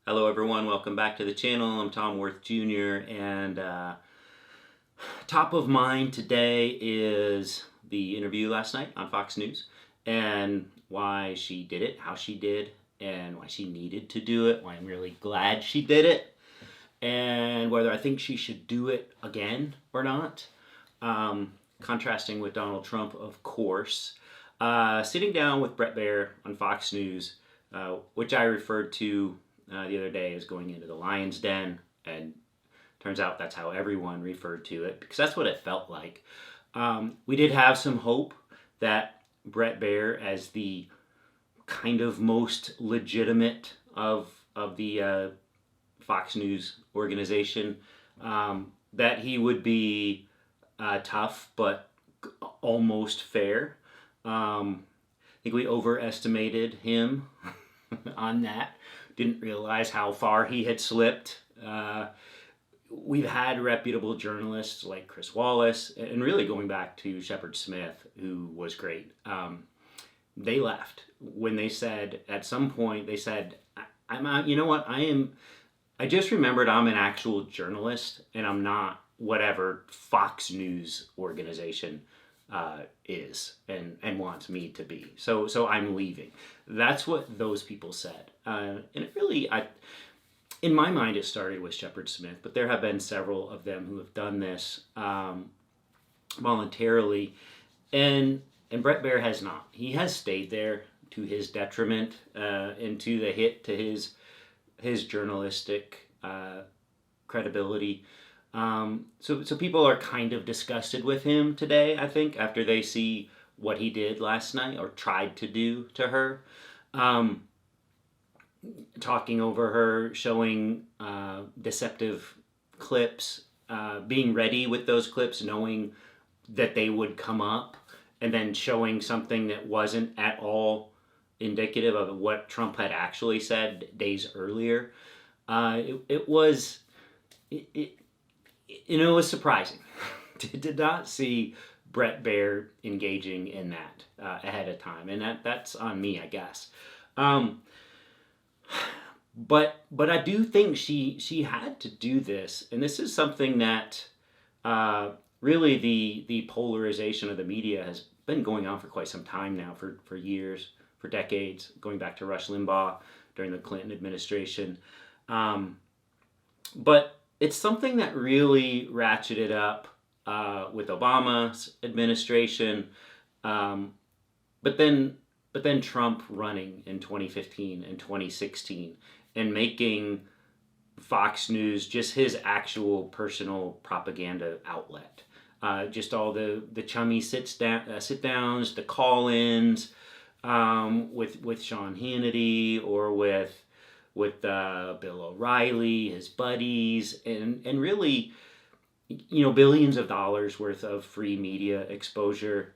Hello everyone, welcome back to the channel. I'm Tom Worth Jr. and top of mind today is the interview last night on Fox News and why she did it, how she did, and why she needed to do it, why I'm really glad she did it, and whether I think she should do it again or not. Contrasting with Donald Trump, of course. Sitting down with Bret Baier on Fox News, which I referred to the other day as going into the lion's den, and turns out that's how everyone referred to it because that's what it felt like. We did have some hope that Bret Baier, as the kind of most legitimate of the Fox News organization, that he would be tough but almost fair. I think we overestimated him on that. Didn't realize how far he had slipped. We've had reputable journalists like Chris Wallace, and really going back to Shepard Smith, who was great. They left when they said, at some point, they said, "I'm, you know what? I just remembered I'm an actual journalist, and I'm not whatever Fox News organization is and wants me to be. So I'm leaving." That's what those people said, and it really, in my mind, it started with Shepard Smith, but there have been several of them who have done this voluntarily, and Bret Baier has not. He has stayed there to his detriment, and to the hit to his journalistic credibility. So people are kind of disgusted with him today, I think, after they see what he did last night or tried to do to her. Talking over her, showing deceptive clips, being ready with those clips, knowing that they would come up, and then showing something that wasn't at all indicative of what Trump had actually said days earlier. It was surprising. Did not see Bret Baier engaging in that ahead of time, and that's on me, I guess. But I do think she had to do this, and this is something that really the polarization of the media has been going on for quite some time now, for years, for decades, going back to Rush Limbaugh during the Clinton administration. But it's something that really ratcheted up with Obama's administration, but then Trump running in 2015 and 2016 and making Fox News just his actual personal propaganda outlet. Just all the chummy sit-downs, the call-ins with Sean Hannity or with Bill O'Reilly, his buddies, and really, billions of dollars worth of free media exposure.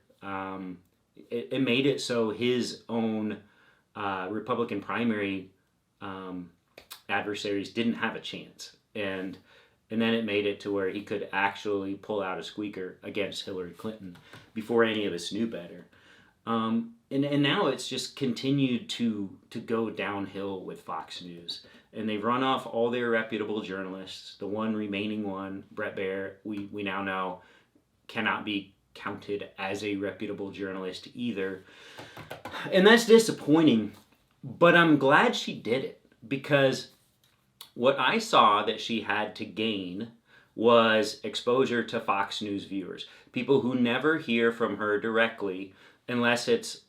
It made it so his own Republican primary adversaries didn't have a chance, and then it made it to where he could actually pull out a squeaker against Hillary Clinton before any of us knew better. And now it's just continued to go downhill with Fox News. And they've run off all their reputable journalists. The one remaining one, Bret Baier, we now know cannot be counted as a reputable journalist either. And that's disappointing, but I'm glad she did it, because what I saw that she had to gain was exposure to Fox News viewers, people who never hear from her directly unless it's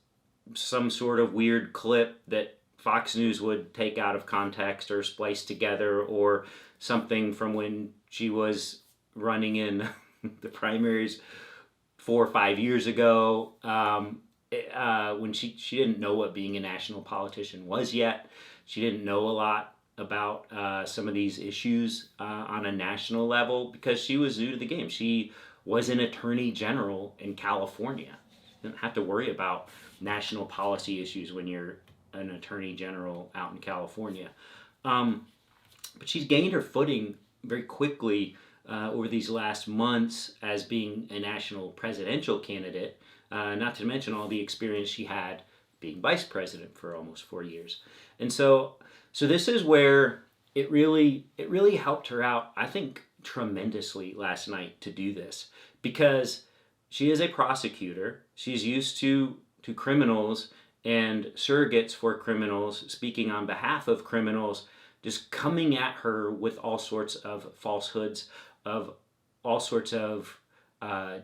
some sort of weird clip that Fox News would take out of context or splice together, or something from when she was running in the primaries 4 or 5 years ago, when she didn't know what being a national politician was yet. She didn't know a lot about some of these issues on a national level because she was new to the game. She was an attorney general in California. You don't have to worry about national policy issues when you're an attorney general out in California. But she's gained her footing very quickly over these last months as being a national presidential candidate, not to mention all the experience she had being vice president for almost 4 years. And so this is where it really helped her out, I think, tremendously last night to do this, because she is a prosecutor. She's used to criminals and surrogates for criminals speaking on behalf of criminals, just coming at her with all sorts of falsehoods, of all sorts of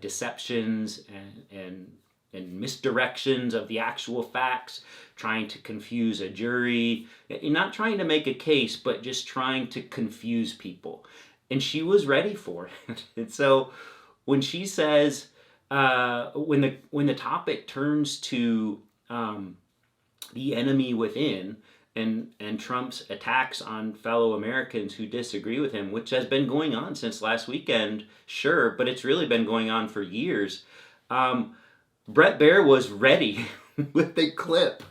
deceptions and misdirections of the actual facts, trying to confuse a jury. You're not trying to make a case, but just trying to confuse people. And she was ready for it. And so when she says, when the topic turns to the enemy within, and Trump's attacks on fellow Americans who disagree with him, which has been going on since last weekend, sure, but it's really been going on for years. Bret Baier was ready with a clip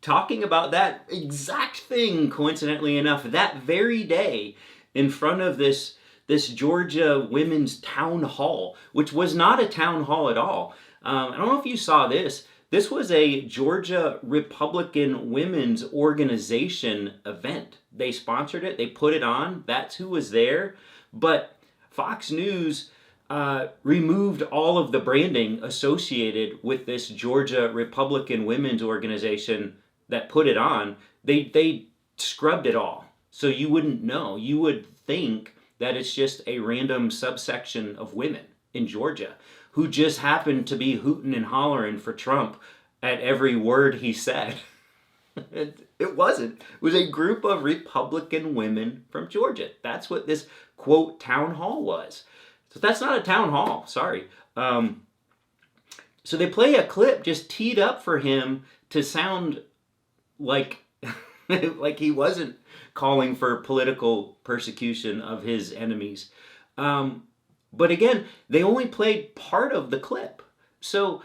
talking about that exact thing, coincidentally enough, that very day in front of this Georgia women's town hall, which was not a town hall at all. I don't know if you saw this. This was a Georgia Republican women's organization event. They sponsored it. They put it on. That's who was there. But Fox News removed all of the branding associated with this Georgia Republican women's organization that put it on. They scrubbed it all, so you wouldn't know. You would think that it's just a random subsection of women in Georgia who just happened to be hooting and hollering for Trump at every word he said. It wasn't. It was a group of Republican women from Georgia. That's what this, quote, town hall was. So that's not a town hall, sorry. So they play a clip just teed up for him to sound like, like he wasn't calling for political persecution of his enemies. But again, they only played part of the clip. So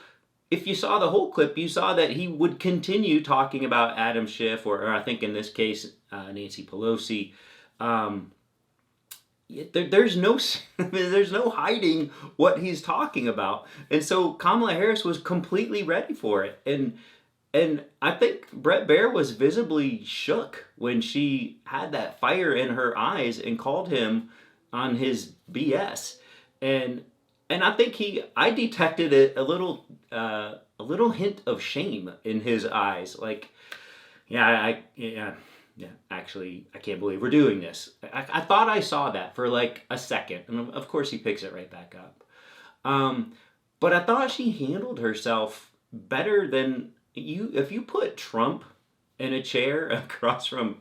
if you saw the whole clip, you saw that he would continue talking about Adam Schiff, or I think in this case, Nancy Pelosi. There's no hiding what he's talking about. And so Kamala Harris was completely ready for it. And I think Bret Baier was visibly shook when she had that fire in her eyes and called him on his BS. And I think I detected a little hint of shame in his eyes. Like, yeah, actually, I can't believe we're doing this. I thought I saw that for like a second. And of course he picks it right back up. But I thought she handled herself better than if you put Trump in a chair across from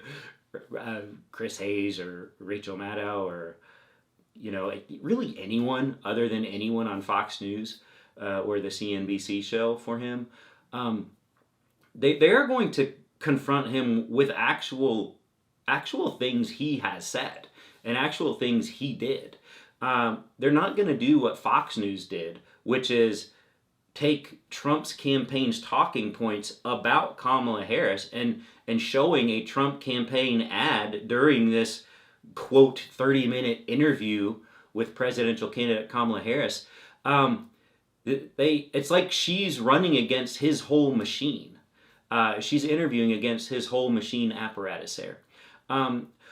Chris Hayes or Rachel Maddow or, really anyone other than anyone on Fox News or the CNBC show for him, they are going to confront him with actual things he has said and actual things he did. They're not going to do what Fox News did, which is take Trump's campaign's talking points about Kamala Harris and showing a Trump campaign ad during this, quote, 30-minute interview with presidential candidate Kamala Harris. It's like she's running against his whole machine. She's interviewing against his whole machine apparatus there.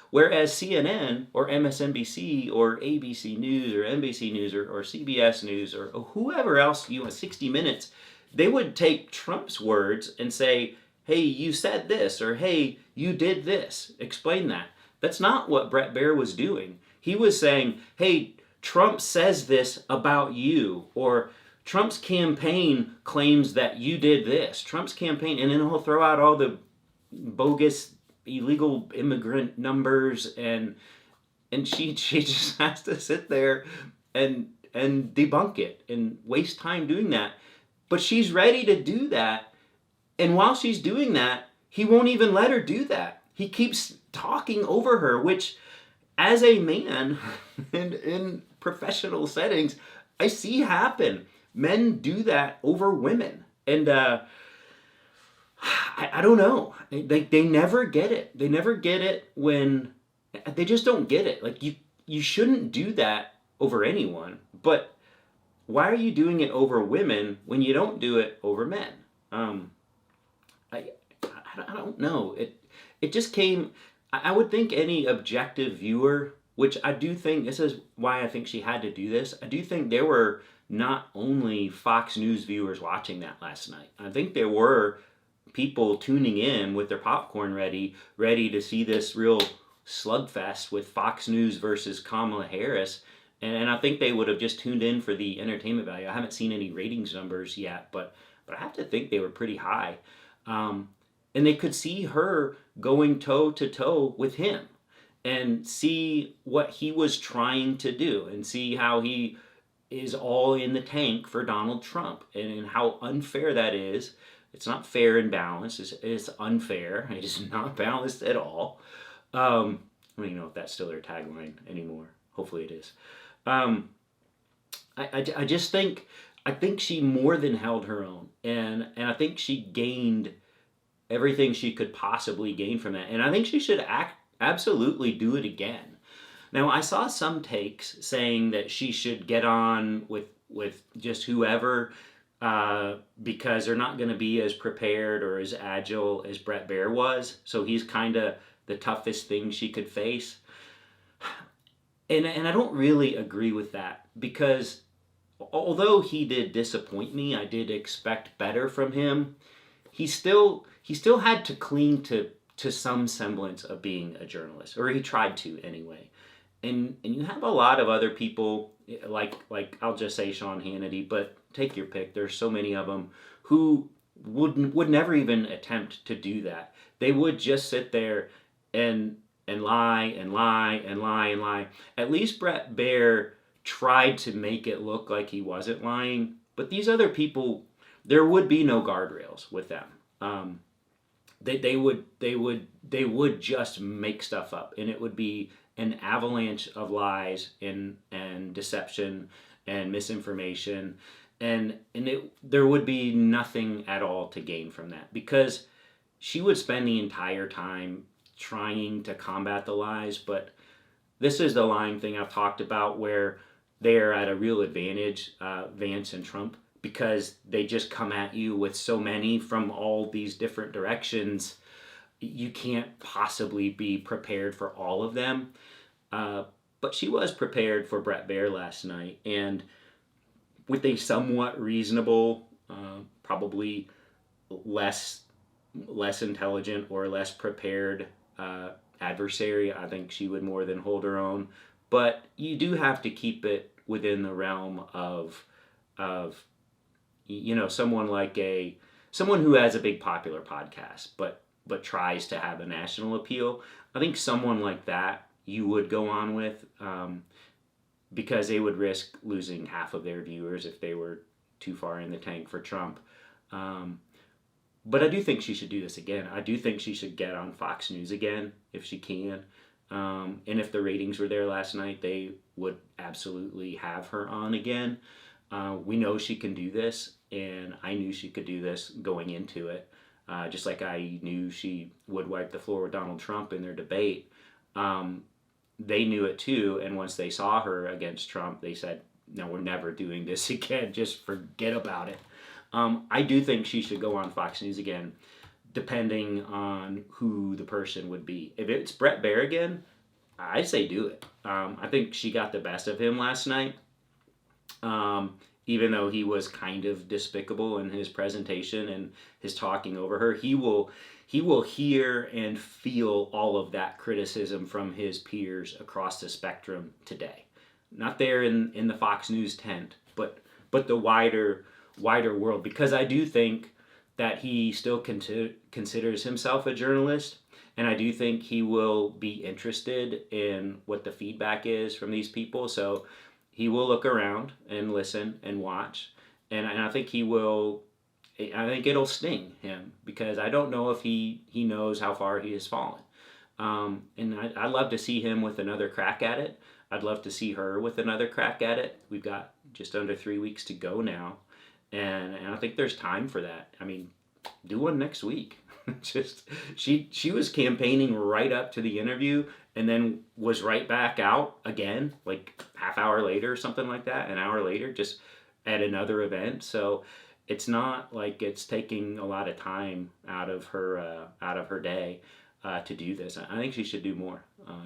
Whereas CNN or MSNBC or ABC News or NBC News or CBS News or whoever else, 60 Minutes, they would take Trump's words and say, hey, you said this, or hey, you did this. Explain that. That's not what Bret Baier was doing. He was saying, hey, Trump says this about you, or Trump's campaign claims that you did this. Trump's campaign, and then he'll throw out all the bogus illegal immigrant numbers, and she just has to sit there and debunk it and waste time doing that. But she's ready to do that, and while she's doing that, he won't even let her do that. He keeps talking over her, which, as a man in professional settings, I see happen. Men do that over women, and I don't know. They never get it. They never get it when they just don't get it. Like you shouldn't do that over anyone. But why are you doing it over women when you don't do it over men? I don't know. It just came. I would think any objective viewer, which I do think, this is why I think she had to do this, I do think there were not only Fox News viewers watching that last night. I think there were people tuning in with their popcorn ready to see this real slugfest with Fox News versus Kamala Harris. And I think they would have just tuned in for the entertainment value. I haven't seen any ratings numbers yet, but I have to think they were pretty high. And they could see her going toe to toe with him and see what he was trying to do and see how he is all in the tank for Donald Trump and how unfair that is. It's not fair and balanced. It's unfair. It is not balanced at all. I don't even know if that's still their tagline anymore. Hopefully it is. I just think she more than held her own, and I think she gained everything she could possibly gain from that, and I think she should absolutely do it again. Now, I saw some takes saying that she should get on with just whoever because they're not going to be as prepared or as agile as Bret Baier was, so he's kind of the toughest thing she could face. And I don't really agree with that, because although he did disappoint me, I did expect better from him. He still had to cling to some semblance of being a journalist, or he tried to anyway. And you have a lot of other people, like I'll just say Sean Hannity, but take your pick. There's so many of them who would never even attempt to do that. They would just sit there and lie and lie and lie and lie. At least Bret Baier tried to make it look like he wasn't lying, but these other people, there would be no guardrails with them. They would just make stuff up, and it would be an avalanche of lies and deception and misinformation, and there would be nothing at all to gain from that, because she would spend the entire time trying to combat the lies. But this is the lying thing I've talked about, where they are at a real advantage, Vance and Trump, because they just come at you with so many from all these different directions. You can't possibly be prepared for all of them. But she was prepared for Bret Baier last night, and with a somewhat reasonable, probably less intelligent or less prepared adversary, I think she would more than hold her own. But you do have to keep it within the realm of someone who has a big popular podcast, but tries to have a national appeal. I think someone like that you would go on with, because they would risk losing half of their viewers if they were too far in the tank for Trump. But I do think she should do this again. I do think she should get on Fox News again if she can. And if the ratings were there last night, they would absolutely have her on again. We know she can do this, and I knew she could do this going into it. Just like I knew she would wipe the floor with Donald Trump in their debate. They knew it too, and once they saw her against Trump, they said, no, we're never doing this again. Just forget about it. I do think she should go on Fox News again, depending on who the person would be. If it's Bret Baier again, I say do it. I think she got the best of him last night, even though he was kind of despicable in his presentation and his talking over her. He will hear and feel all of that criticism from his peers across the spectrum today. Not there in the Fox News tent, but the wider world, because I do think that he still considers himself a journalist, and I do think he will be interested in what the feedback is from these people. So he will look around and listen and watch, and I think he will. I think it'll sting him, because I don't know if he knows how far he has fallen. And I'd love to see him with another crack at it. I'd love to see her with another crack at it. We've got just under 3 weeks to go now. And I think there's time for that. I mean, do one next week. Just she was campaigning right up to the interview, and then was right back out again, like half hour later or something like that, an hour later, just at another event. So it's not like it's taking a lot of time out of her day. to do this. I think she should do more.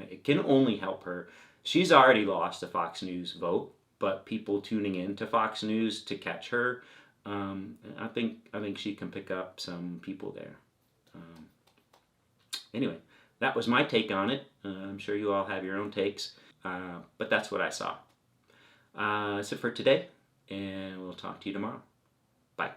It can only help her. She's already lost the Fox News vote, but people tuning in to Fox News to catch her, I think she can pick up some people there. Anyway, that was my take on it. I'm sure you all have your own takes, but that's what I saw. That's it for today, and we'll talk to you tomorrow. Bye.